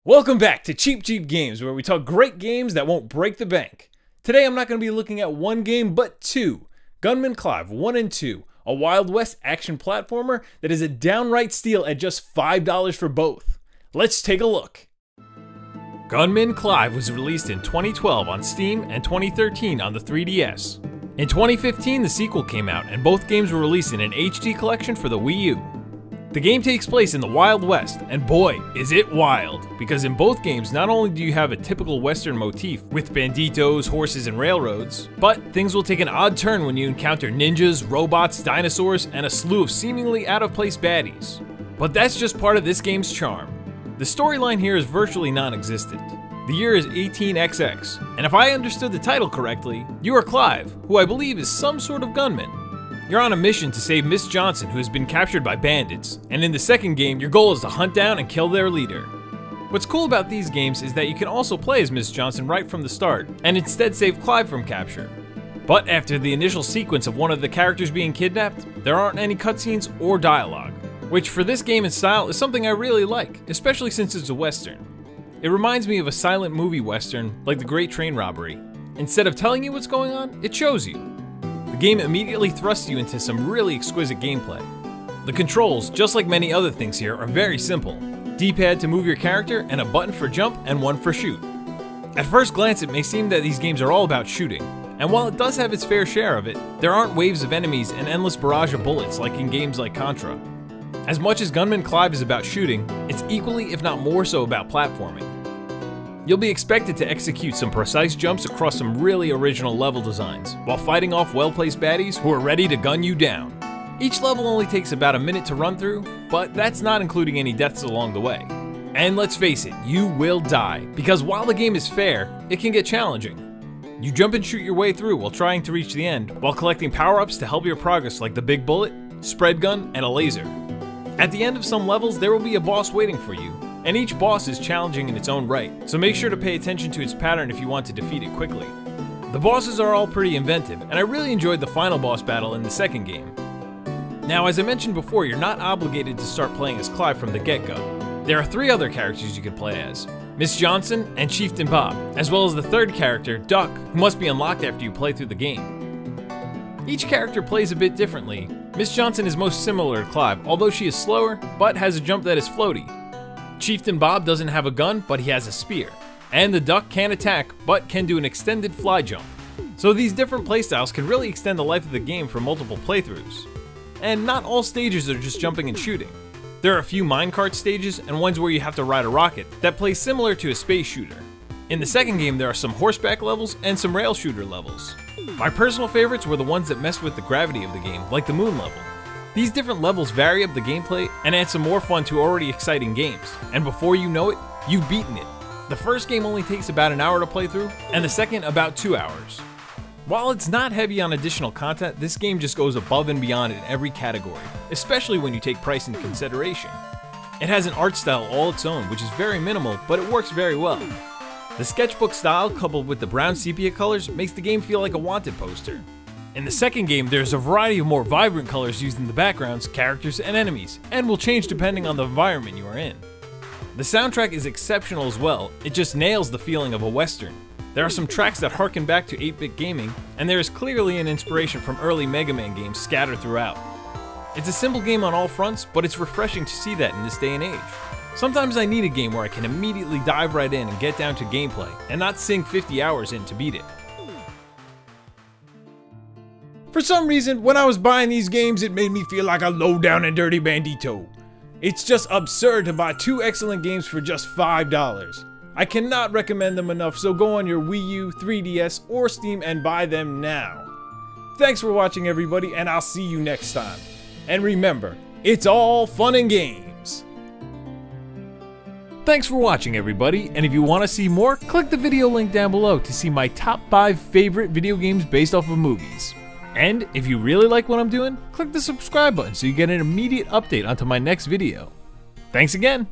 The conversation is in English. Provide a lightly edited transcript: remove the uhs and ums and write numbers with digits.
Welcome back to Cheep Games, where we talk great games that won't break the bank. Today I'm not going to be looking at one game, but two. Gunman Clive 1 and 2, a Wild West action platformer that is a downright steal at just $5 for both. Let's take a look. Gunman Clive was released in 2012 on Steam and 2013 on the 3DS. In 2015 the sequel came out, and both games were released in an HD collection for the Wii U. The game takes place in the Wild West, and boy, is it wild, because in both games not only do you have a typical Western motif with banditos, horses, and railroads, but things will take an odd turn when you encounter ninjas, robots, dinosaurs, and a slew of seemingly out-of-place baddies. But that's just part of this game's charm. The storyline here is virtually non-existent. The year is 18XX, and if I understood the title correctly, you are Clive, who I believe is some sort of gunman. You're on a mission to save Miss Johnson, who has been captured by bandits, and in the second game, your goal is to hunt down and kill their leader. What's cool about these games is that you can also play as Miss Johnson right from the start, and instead save Clive from capture. But after the initial sequence of one of the characters being kidnapped, there aren't any cutscenes or dialogue, which for this game and style is something I really like, especially since it's a Western. It reminds me of a silent movie Western, like The Great Train Robbery. Instead of telling you what's going on, it shows you. The game immediately thrusts you into some really exquisite gameplay. The controls, just like many other things here, are very simple. D-pad to move your character, and a button for jump and one for shoot. At first glance it may seem that these games are all about shooting, and while it does have its fair share of it, there aren't waves of enemies and endless barrage of bullets like in games like Contra. As much as Gunman Clive is about shooting, it's equally if not more so about platforming. You'll be expected to execute some precise jumps across some really original level designs, while fighting off well-placed baddies who are ready to gun you down. Each level only takes about a minute to run through, but that's not including any deaths along the way. And let's face it, you will die, because while the game is fair, it can get challenging. You jump and shoot your way through while trying to reach the end, while collecting power-ups to help your progress like the Big Bullet, Spread Gun, and a laser. At the end of some levels, there will be a boss waiting for you, and each boss is challenging in its own right, so make sure to pay attention to its pattern if you want to defeat it quickly. The bosses are all pretty inventive, and I really enjoyed the final boss battle in the second game. Now, as I mentioned before, you're not obligated to start playing as Clive from the get-go. There are 3 other characters you can play as: Miss Johnson and Chieftain Bob, as well as the third character, Duck, who must be unlocked after you play through the game. Each character plays a bit differently. Miss Johnson is most similar to Clive, although she is slower, but has a jump that is floaty. Chieftain Bob doesn't have a gun, but he has a spear. And the Duck can't attack, but can do an extended fly jump. So these different playstyles can really extend the life of the game for multiple playthroughs. And not all stages are just jumping and shooting. There are a few minecart stages and ones where you have to ride a rocket that play similar to a space shooter. In the second game there are some horseback levels and some rail shooter levels. My personal favorites were the ones that messed with the gravity of the game, like the moon level. These different levels vary up the gameplay and add some more fun to already exciting games, and before you know it, you've beaten it. The first game only takes about an hour to play through, and the second about 2 hours. While it's not heavy on additional content, this game just goes above and beyond in every category, especially when you take price into consideration. It has an art style all its own, which is very minimal, but it works very well. The sketchbook style coupled with the brown sepia colors makes the game feel like a wanted poster. In the second game, there's a variety of more vibrant colors used in the backgrounds, characters, and enemies, and will change depending on the environment you are in. The soundtrack is exceptional as well, it just nails the feeling of a Western. There are some tracks that harken back to 8-bit gaming, and there is clearly an inspiration from early Mega Man games scattered throughout. It's a simple game on all fronts, but it's refreshing to see that in this day and age. Sometimes I need a game where I can immediately dive right in and get down to gameplay, and not sink 50 hours in to beat it. For some reason, when I was buying these games, it made me feel like a low-down and dirty bandito. It's just absurd to buy 2 excellent games for just $5. I cannot recommend them enough, so go on your Wii U, 3DS, or Steam and buy them now. Thanks for watching everybody, and I'll see you next time. And remember, it's all fun and games. Thanks for watching everybody, and if you want to see more, click the video link down below to see my top 5 favorite video games based off of movies. And if you really like what I'm doing, click the subscribe button so you get an immediate update onto my next video. Thanks again!